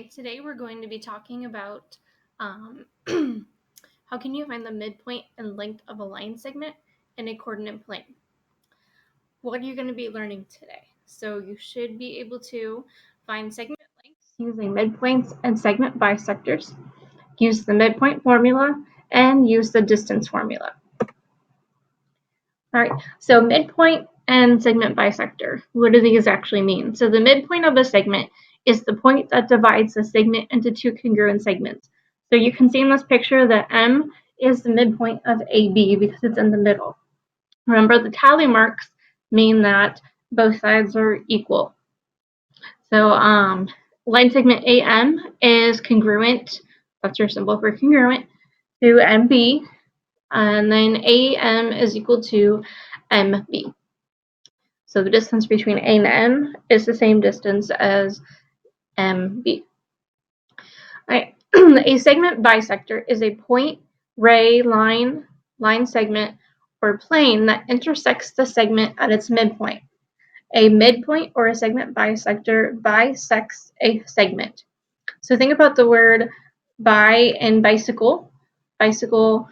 Hi, today we're going to be talking about how can you find the midpoint and length of a line segment in a coordinate plane. What are you going to be learning today? So you should be able to find segment lengths using midpoints and segment bisectors, use the midpoint formula, and use the distance formula. All right, so midpoint and segment bisector, what do these actually mean? So the midpoint of a segment is the point that divides the segment into two congruent segments. So you can see in this picture that M is the midpoint of AB because it's in the middle. Remember, the tally marks mean that both sides are equal. So line segment AM is congruent, that's your symbol for congruent, to MB, and then AM is equal to MB. So the distance between A and M is the same distance as MB. Right. A segment bisector is a point, ray, line segment, or plane that intersects the segment at its midpoint. A midpoint or a segment bisector bisects a segment. So think about the word bi and bicycle. Bicycle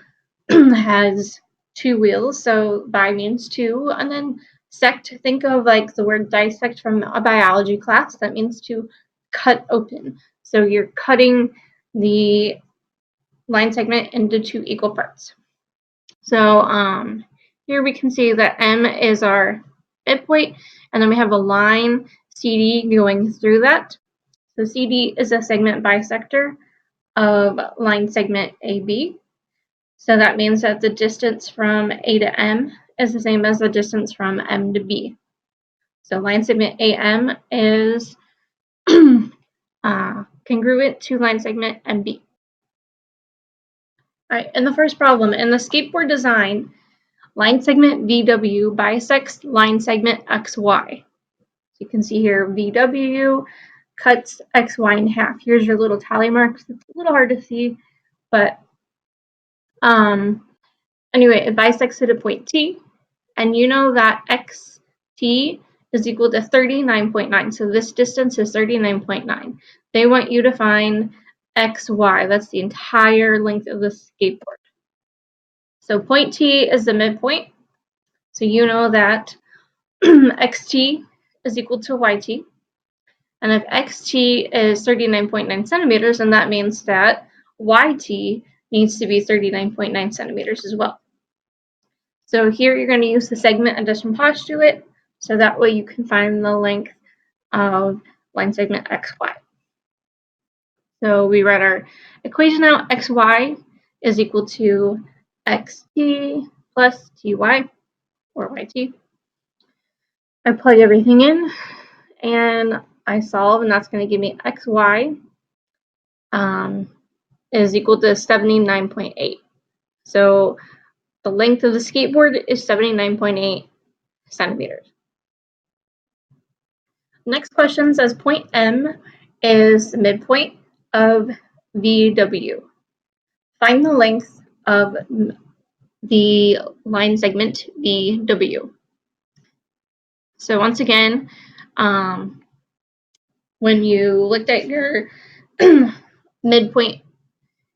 has two wheels, so bi means two, and then sect, think of like the word dissect from a biology class. That means to cut open. So you're cutting the line segment into two equal parts. So here we can see that M is our midpoint, and then we have a line CD going through that. So CD is a segment bisector of line segment AB. So that means that the distance from A to M is the same as the distance from M to B. So line segment AM is congruent to line segment MB. All right, in the first problem, in the skateboard design, line segment VW bisects line segment XY. So you can see here VW cuts XY in half. Here's your little tally marks. It's a little hard to see, but anyway, it bisects at a point T, and you know that XT is equal to 39.9. So this distance is 39.9. They want you to find XY. That's the entire length of the skateboard. So point T is the midpoint. So you know that XT is equal to YT. And if XT is 39.9 centimeters, then that means that YT needs to be 39.9 centimeters as well. So here you're going to use the segment addition postulate, so that way you can find the length of line segment XY. So we write our equation out. XY is equal to XT plus TY, or YT. I plug everything in, and I solve, and that's going to give me XY is equal to 79.8. So the length of the skateboard is 79.8 centimeters. Next question says point M is the midpoint of VW. Find the length of the line segment VW. So once again, when you looked at your midpoint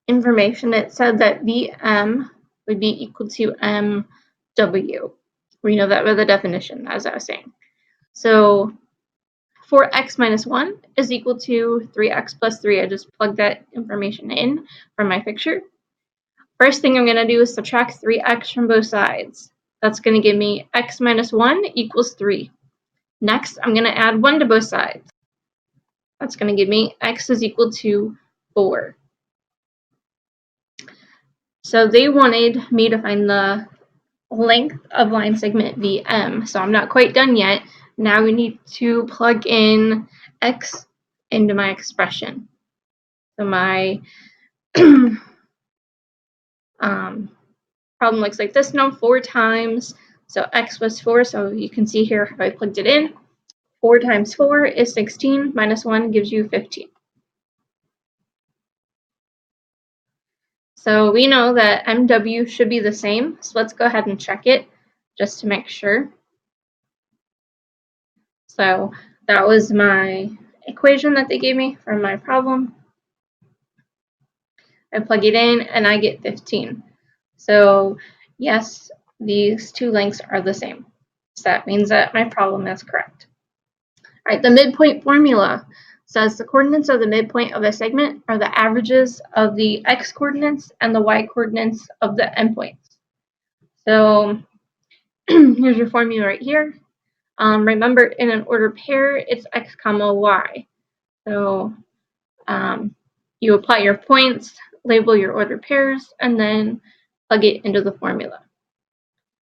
information, it said that VM would be equal to MW. We know that by the definition, as I was saying. So 4x minus 1 is equal to 3x plus 3. I just plugged that information in from my picture. First thing I'm going to do is subtract 3x from both sides. That's going to give me x minus 1 equals 3. Next, I'm going to add 1 to both sides. That's going to give me x is equal to 4. So they wanted me to find the length of line segment VM. So I'm not quite done yet. Now we need to plug in x into my expression. So my problem looks like this now, 4 times. So x was 4, so you can see here how I plugged it in. 4 times 4 is 16, minus 1 gives you 15. So we know that MW should be the same, so let's go ahead and check it just to make sure. So that was my equation that they gave me for my problem. I plug it in and I get 15. So yes, these two lengths are the same. So that means that my problem is correct. All right, the midpoint formula says the coordinates of the midpoint of a segment are the averages of the x coordinates and the y coordinates of the endpoints. So here's your formula right here. Remember, in an ordered pair, it's x comma y. So you apply your points, label your ordered pairs, and then plug it into the formula.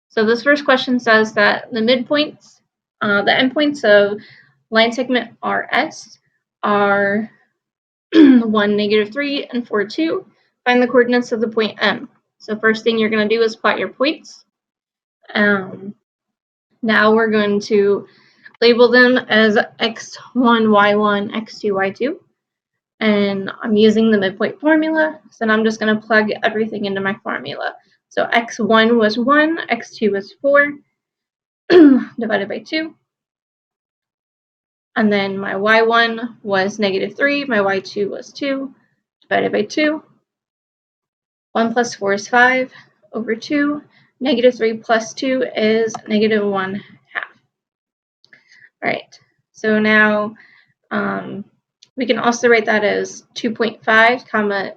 So this first question says that the midpoints, the endpoints of line segment RS are 1, -3, and 4, 2. Find the coordinates of the point M. So first thing you're going to do is plot your points. Now we're going to label them as x1, y1, x2, y2. And I'm using the midpoint formula, so now I'm just going to plug everything into my formula. So x1 was 1, x2 was 4, divided by 2. And then my y1 was -3, my y2 was 2, divided by 2. 1 plus 4 is 5 over 2. -3 plus 2 is -1/2. All right, so now we can also write that as 2.5 comma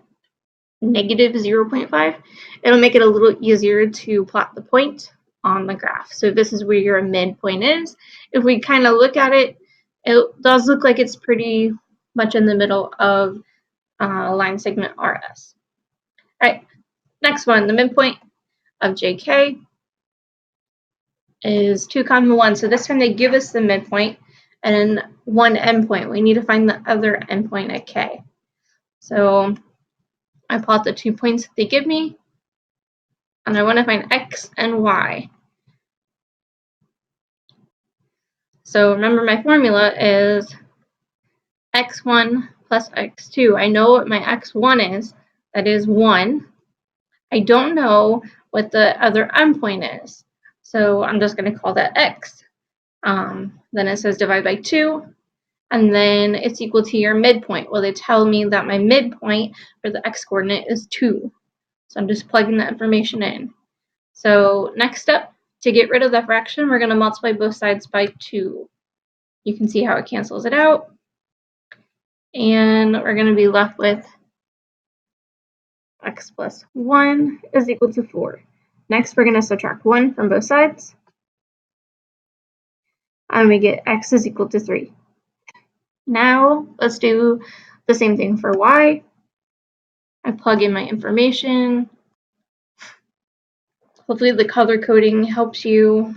-0.5. It'll make it a little easier to plot the point on the graph. So this is where your midpoint is. If we kind of look at it, it does look like it's pretty much in the middle of line segment RS. All right, next one, the midpoint of JK is 2, 1. So this time they give us the midpoint and one endpoint. We need to find the other endpoint at K. So I plot the 2 points that they give me, and I want to find x and y. So remember, my formula is x1 plus x2. I know what my x1 is. That is 1. I don't know what the other endpoint is. So I'm just going to call that x. Then it says divide by 2. And then it's equal to your midpoint. Well, they tell me that my midpoint for the x coordinate is 2. So I'm just plugging that information in. So next step, to get rid of that fraction, we're going to multiply both sides by 2. You can see how it cancels it out. And we're going to be left with x plus 1 is equal to 4. Next, we're going to subtract 1 from both sides. And we get x is equal to 3. Now, let's do the same thing for y. I plug in my information. Hopefully the color coding helps you.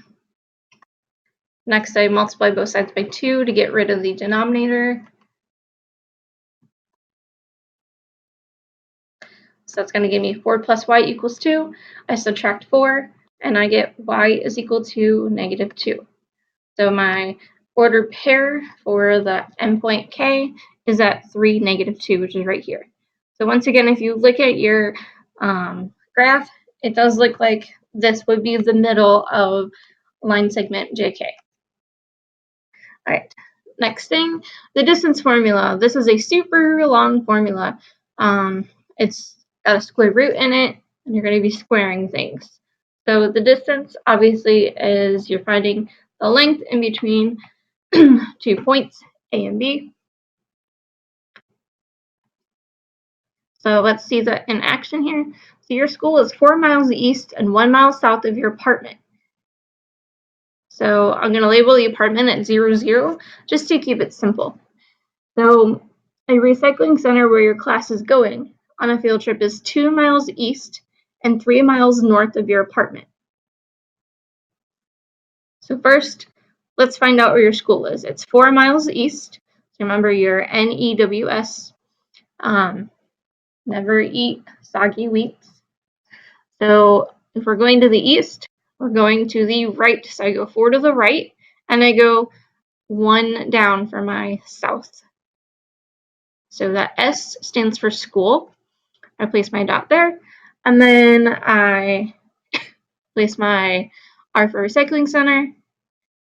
Next, I multiply both sides by 2 to get rid of the denominator. So that's going to give me 4 plus y equals 2. I subtract 4, and I get y is equal to -2. So my ordered pair for the endpoint K is at 3, -2, which is right here. So once again, if you look at your graph, it does look like this would be the middle of line segment JK. All right, next thing, the distance formula. This is a super long formula. It's got a square root in it, and you're going to be squaring things. So the distance, obviously, is you're finding the length in between 2 points, A and B. So let's see that in action here. So your school is 4 miles east and 1 mile south of your apartment. So I'm going to label the apartment at 0, 0, just to keep it simple. So a recycling center where your class is going on a field trip is 2 miles east and 3 miles north of your apartment. So first, let's find out where your school is. It's 4 miles east. So remember your NEWS. Never eat soggy wheats. So if we're going to the east, we're going to the right. So I go 4 to the right, and I go 1 down for my south. So that S stands for school. I place my dot there, and then I place my R for recycling center,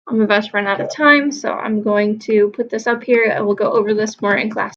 I'm about to run out of time, so I'm going to put this up here and we'll go over this more in class.